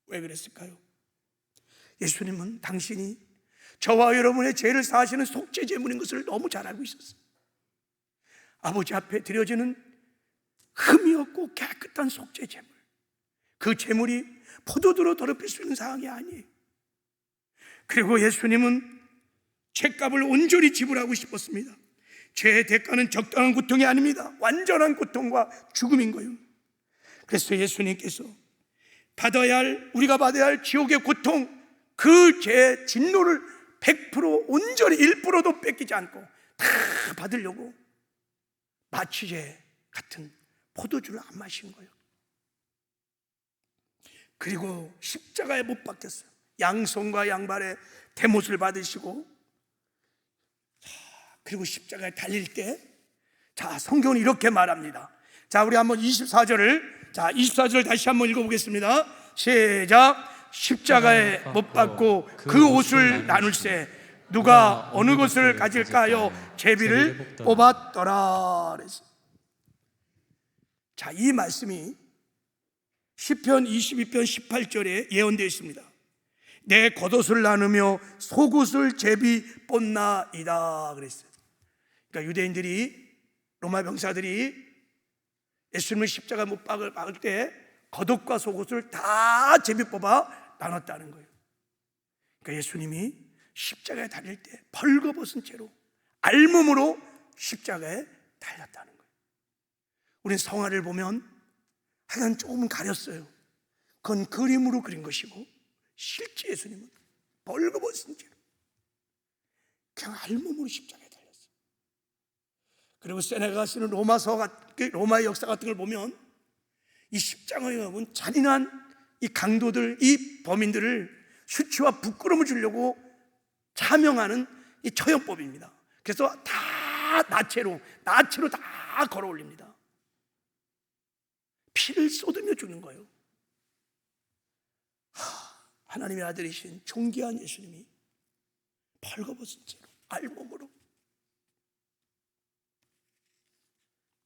왜 그랬을까요? 예수님은 당신이 저와 여러분의 죄를 사하시는 속죄 제물인 것을 너무 잘 알고 있었어요. 아버지 앞에 드려지는 흠이 없고 깨끗한 속죄 제물, 그 제물이 포도주로 더럽힐 수 있는 상황이 아니에요. 그리고 예수님은 죄값을 온전히 지불하고 싶었습니다. 죄의 대가는 적당한 고통이 아닙니다. 완전한 고통과 죽음인 거예요. 그래서 예수님께서 우리가 받아야 할 지옥의 고통, 그 죄의 진노를 100% 온전히 1%도 뺏기지 않고 다 받으려고 마취제 같은 포도주를 안 마신 거예요. 그리고 십자가에 못 박혔어요. 양손과 양발에 대못을 받으시고, 그리고 십자가에 달릴 때, 성경은 이렇게 말합니다. 우리 한번 24절을 다시 한번 읽어보겠습니다. 시작. 십자가에 못 박고 그 옷을 나눌세 누가 어느 것을 가질까요? 제비를 뽑았더라. 이 말씀이 시편 22편 18절에 예언되어 있습니다. 내 겉옷을 나누며 속옷을 제비 뽑나이다 그랬어요. 그러니까 유대인들이, 로마 병사들이 예수님을 십자가 못 박을 때 겉옷과 속옷을 다 제비 뽑아 나눴다는 거예요. 그러니까 예수님이 십자가에 달릴 때 벌거벗은 채로 알몸으로 십자가에 달렸다는 거예요. 우리는 성화를 보면 하여간 조금 가렸어요. 그건 그림으로 그린 것이고, 실제 예수님은 벌거벗은 채로 그냥 알몸으로 십자가에 달렸어요. 그리고 세네가가 쓰는 로마의 역사 같은 걸 보면 이 십자가에 보면 잔인한 이 강도들, 이 범인들을 수치와 부끄러움을 주려고 차명하는 이 처형법입니다. 그래서 다 나체로 다 걸어 올립니다. 피를 쏟으며 죽는 거예요. 하나님의 아들이신 존귀한 예수님이 벌거벗은 채로 알몸으로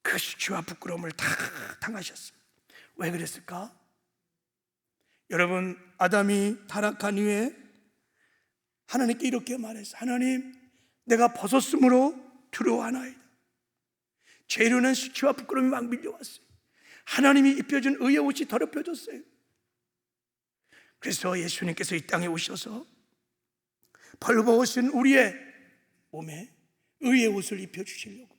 그 수치와 부끄러움을 다 당하셨어요. 왜 그랬을까? 여러분, 아담이 타락한 이후에 하나님께 이렇게 말했어요. 하나님, 내가 벗었으므로 두려워하나이다. 죄로 는 수치와 부끄러움이 막 밀려왔어요. 하나님이 입혀준 의의 옷이 더럽혀졌어요. 그래서 예수님께서 이 땅에 오셔서 벌거벗은 우리의 몸에 의의 옷을 입혀주시려고,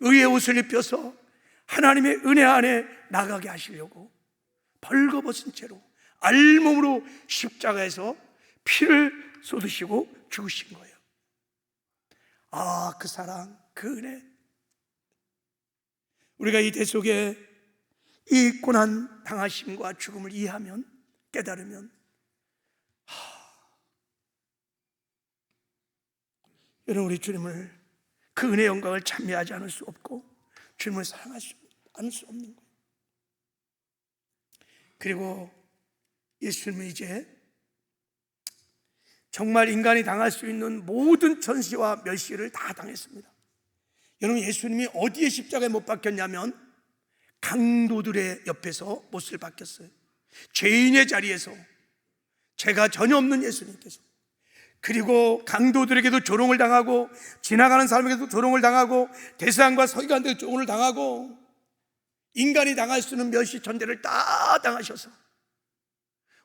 의의 옷을 입혀서 하나님의 은혜 안에 나가게 하시려고 벌거벗은 채로 알몸으로 십자가에서 피를 쏟으시고 죽으신 거예요. 아, 그 사랑, 그 은혜. 우리가 이 대속에 이 고난 당하심과 죽음을 이해하면, 깨달으면, 여러분, 우리 주님을, 그 은혜의 영광을 찬미하지 않을 수 없고 주님을 사랑하지 않을 수 없는 거예요. 그리고 예수님은 이제 정말 인간이 당할 수 있는 모든 전시와 멸시를 다 당했습니다. 여러분, 예수님이 어디에 십자가에 못 박혔냐면 강도들의 옆에서 못을 박혔어요. 죄인의 자리에서, 죄가 전혀 없는 예수님께서. 그리고 강도들에게도 조롱을 당하고, 지나가는 사람에게도 조롱을 당하고, 대사관과 서기관들에게 조롱을 당하고, 인간이 당할 수 있는 멸시 천대를 다 당하셔서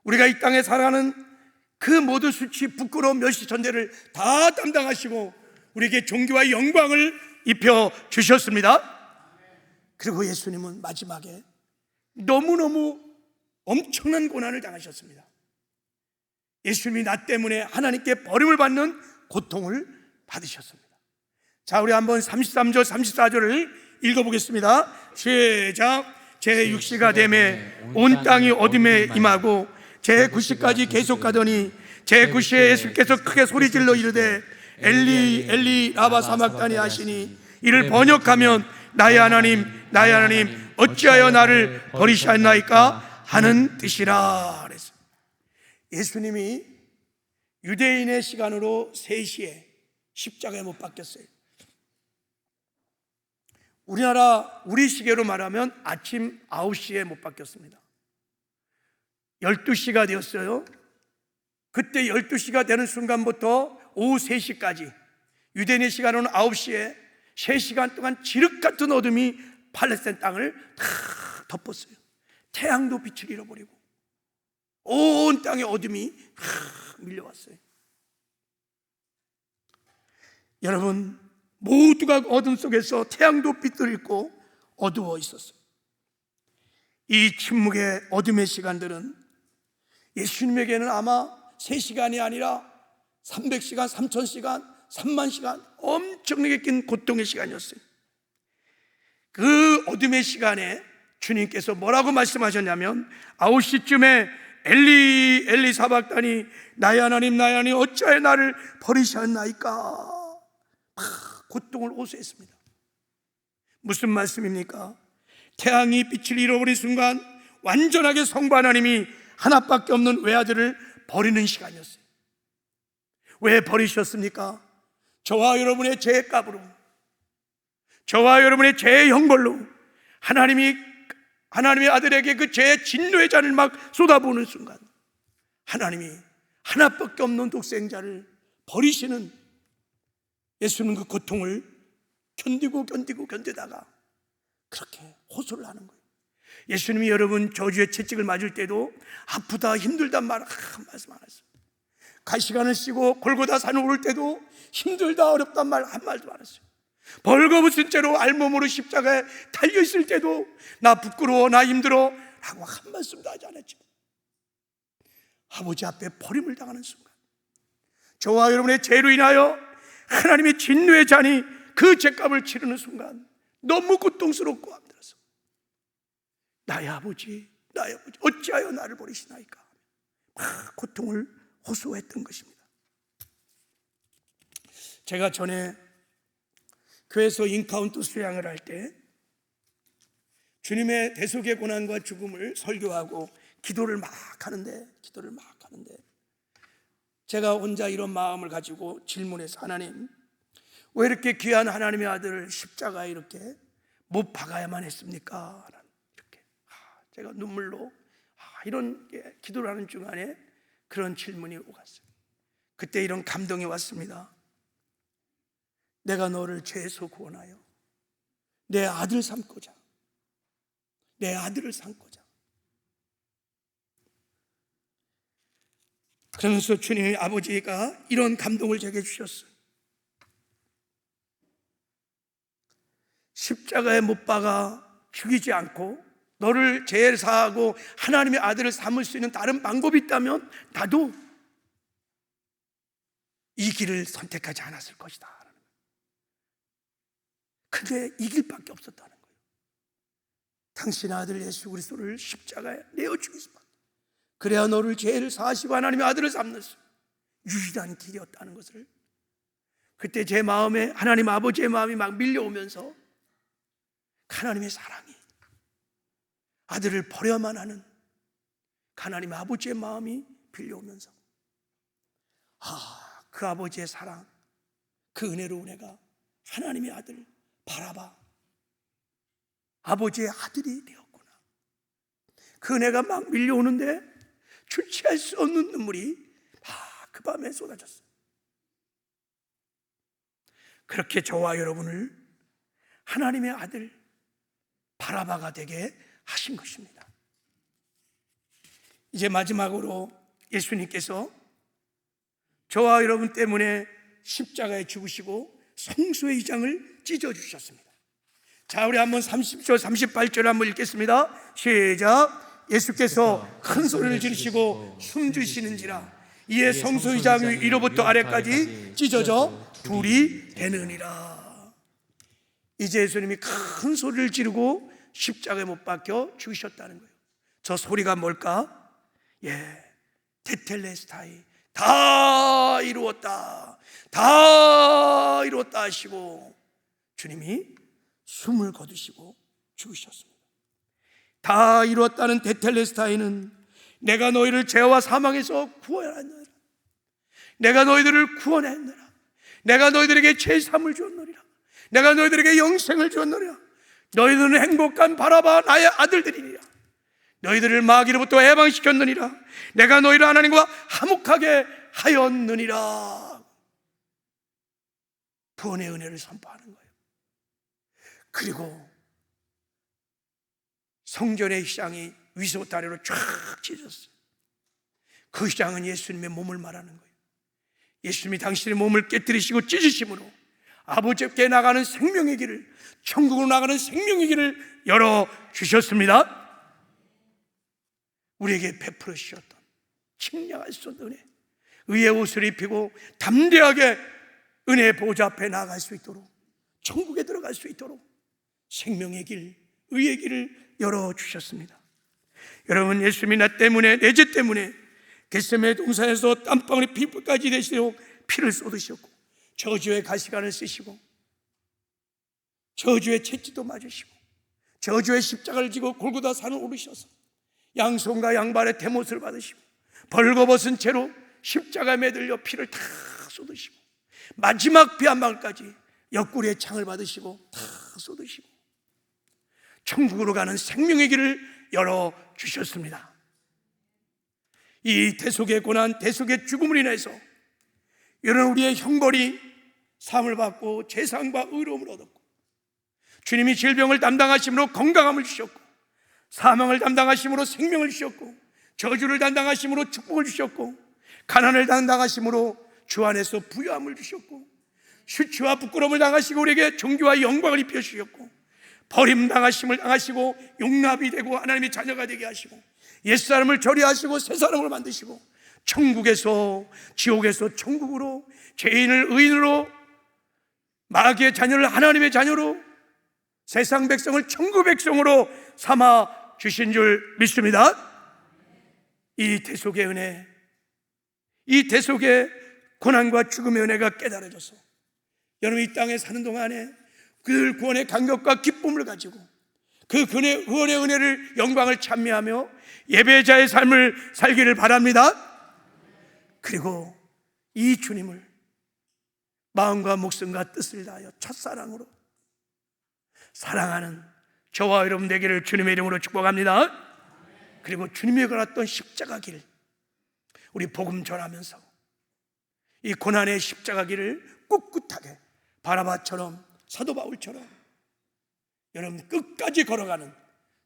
우리가 이 땅에 살아가는 그 모든 수치, 부끄러운 멸시 천대를 다 담당하시고 우리에게 존귀와 영광을 입혀 주셨습니다. 그리고 예수님은 마지막에 너무너무 엄청난 고난을 당하셨습니다. 예수님이 나 때문에 하나님께 버림을 받는 고통을 받으셨습니다. 자, 우리 한번 33절 34절을 읽어보겠습니다. 시작. 제6시가 되매 온 땅이 어둠에 임하고 제9시까지 계속 가더니 제9시에 예수께서 크게 소리질러 이르되 엘리 엘리 라바 사막다니 하시니, 이를 번역하면 나의 하나님 나의 하나님 어찌하여 나를 버리셨나이까 하는 뜻이라 그랬어요. 예수님이 유대인의 시간으로 3시에 십자가에 못 박혔어요. 우리 시계로 말하면 아침 9시에 못 박혔습니다. 12시가 되었어요. 그때 12시가 되는 순간부터 오후 3시까지, 유대인의 시간으로는 9시에 3시간 동안 지륵 같은 어둠이 팔레스타인 땅을 다 덮었어요. 태양도 빛을 잃어버리고 온 땅에 어둠이 밀려왔어요. 여러분, 모두가 어둠 속에서 태양도 빛을 잃고 어두워 있었어요. 이 침묵의 어둠의 시간들은 예수님에게는 아마 3시간이 아니라 300시간, 3000시간, 30,000시간 엄청나게 긴 고통의 시간이었어요. 그 어둠의 시간에 주님께서 뭐라고 말씀하셨냐면 9시쯤에 엘리 엘리 사박다니 나의 하나님 나의 하나님 어찌하여 나를 버리셨나이까. 고통을 호소했습니다. 무슨 말씀입니까? 태양이 빛을 잃어버린 순간 완전하게 성부 하나님이 하나밖에 없는 외아들을 버리는 시간이었어요. 왜 버리셨습니까? 저와 여러분의 죄의 값으로, 저와 여러분의 죄의 형벌로 하나님이 하나님의 아들에게 그 죄의 진노의 잔을 막 쏟아부는 순간 하나님이 하나밖에 없는 독생자를 버리시는 예수는 그 고통을 견디다가 그렇게 호소를 하는 거예요. 예수님이 여러분 저주의 채찍을 맞을 때도 아프다 힘들단 말 한 말씀 안 했어요. 가시관을 쓰고 골고다 산을 오를 때도 힘들다 어렵단 말 한 말도 안 했어요. 벌거벗은 채로 알몸으로 십자가에 달려있을 때도 나 부끄러워 나 힘들어 라고 한 말씀도 하지 않았죠. 아버지 앞에 버림을 당하는 순간, 저와 여러분의 죄로 인하여 하나님의 진노의 잔이 그 죄값을 치르는 순간 너무 고통스럽고 힘들어서 나의 아버지 어찌하여 나를 버리시나이까 막 고통을 호소했던 것입니다. 제가 전에 교회에서 인카운트 수양을 할 때 주님의 대속의 고난과 죽음을 설교하고 기도를 막 하는데 제가 혼자 이런 마음을 가지고 질문해서, 하나님, 왜 이렇게 귀한 하나님의 아들을 십자가에 이렇게 못 박아야만 했습니까? 이렇게 제가 눈물로 이런 기도를 하는 중간에 그런 질문이 오갔어요. 그때 이런 감동이 왔습니다. 내가 너를 죄에서 구원하여 내 아들을 삼고자 그러면서 주님의 아버지가 이런 감동을 제게 주셨어요. 십자가에 못 박아 죽이지 않고 너를 죄를 사하고 하나님의 아들을 삼을 수 있는 다른 방법이 있다면 나도 이 길을 선택하지 않았을 것이다. 근데 이 길밖에 없었다는 거예요. 당신 아들 예수 그리스도를 십자가에 내어 죽이시면 그래야 너를 죄를 사하시고 하나님의 아들을 삼는 유일한 길이었다는 것을, 그때 제 마음에 하나님 아버지의 마음이 막 밀려오면서 하나님의 사랑이 아들을 버려야만 하는 하나님 아버지의 마음이 빌려오면서 그 아버지의 사랑, 그 은혜로 내가 하나님의 아들 바라봐 아버지의 아들이 되었구나. 그 은혜가 막 밀려오는데 주체할 수 없는 눈물이 그 밤에 쏟아졌어요. 그렇게 저와 여러분을 하나님의 아들 바라바가 되게 하신 것입니다. 이제 마지막으로 예수님께서 저와 여러분 때문에 십자가에 죽으시고 성소의 이장을 찢어주셨습니다. 자, 우리 한번 30절 38절 한번 읽겠습니다. 시작. 예수께서 큰 소리를 지르시고 숨주시는지라 이에 성소의 장 위로부터 아래까지 찢어져 불이 되느니라. 이제 예수님이 큰 소리를 지르고 십자가에 못 박혀 죽으셨다는 거예요. 저 소리가 뭘까? 테텔레스타이, 다 이루었다 하시고 주님이 숨을 거두시고 죽으셨습니다. 다 이루었다는 테텔레스타이는 내가 너희를 죄와 사망에서 구원하였느니라, 내가 너희들을 구원했느니라, 내가 너희들에게 죄사함을 주었느니라, 내가 너희들에게 영생을 주었느니라, 너희들은 행복한 바라바 나의 아들들이니라, 너희들을 마귀로부터 해방시켰느니라, 내가 너희를 하나님과 화목하게 하였느니라. 구원의 은혜를 선포하는 거예요. 그리고 성전의 휘장이 위서부터 아래로 쫙 찢어졌어요. 그 휘장은 예수님의 몸을 말하는 거예요. 예수님이 당신의 몸을 깨뜨리시고 찢으심으로 아버지께 나가는 생명의 길을, 천국으로 나가는 생명의 길을 열어주셨습니다. 우리에게 베풀어 주셨던 측량할 수 없는 은혜, 의의 옷을 입히고 담대하게 은혜의 보좌 앞에 나아갈 수 있도록, 천국에 들어갈 수 있도록 생명의 길, 의의 길을 열어주셨습니다. 여러분, 예수님이 나 때문에, 내 죄 때문에 겟세마네 동산에서 땀방울이 피부까지 되시도록 피를 쏟으셨고, 저주의 가시관을 쓰시고, 저주의 채찍도 맞으시고, 저주의 십자가를 지고 골고다 산을 오르셔서 양손과 양발에 대못을 받으시고, 벌거벗은 채로 십자가에 매달려 피를 다 쏟으시고, 마지막 피 한 방울까지 옆구리에 창을 받으시고 다 쏟으시고 천국으로 가는 생명의 길을 열어주셨습니다. 이 대속의 고난, 대속의 죽음을 인해서 이런 우리의 형벌이 사함을 받고 재상과 의로움을 얻었고, 주님이 질병을 담당하심으로 건강함을 주셨고, 사망을 담당하심으로 생명을 주셨고, 저주를 담당하심으로 축복을 주셨고, 가난을 담당하심으로 주 안에서 부유함을 주셨고, 수치와 부끄러움을 당하시고 우리에게 존귀와 영광을 입혀 주셨고, 버림당하심을 당하시고 용납이 되고 하나님의 자녀가 되게 하시고, 옛사람을 절여하시고 새사람으로 만드시고, 천국에서 지옥에서 천국으로, 죄인을 의인으로, 마귀의 자녀를 하나님의 자녀로, 세상 백성을 천국 백성으로 삼아 주신 줄 믿습니다. 이 대속의 은혜, 이 대속의 고난과 죽음의 은혜가 깨달아져서 여러분 이 땅에 사는 동안에 그 구원의 감격과 기쁨을 가지고 그 구원의 은혜를, 영광을 찬미하며 예배자의 삶을 살기를 바랍니다. 그리고 이 주님을 마음과 목숨과 뜻을 다하여 첫사랑으로 사랑하는 저와 여러분 되기를 주님의 이름으로 축복합니다. 그리고 주님이 걸었던 십자가 길, 우리 복음 전하면서 이 고난의 십자가 길을 꿋꿋하게 바라바처럼, 사도 바울처럼 여러분 끝까지 걸어가는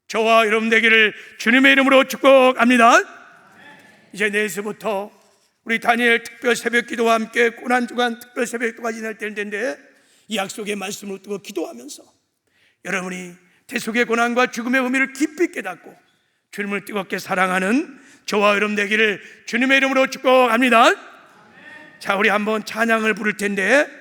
저와 여러분 되기를 주님의 이름으로 축복합니다. 이제 내일서부터 우리 다니엘 특별 새벽 기도와 함께 고난주간 특별 새벽 기도가 지날 텐데, 이 약속의 말씀을 두고 기도하면서 여러분이 대속의 고난과 죽음의 의미를 깊이 깨닫고 주님을 뜨겁게 사랑하는 저와 여러분 되기를 주님의 이름으로 축복합니다. 자, 우리 한번 찬양을 부를 텐데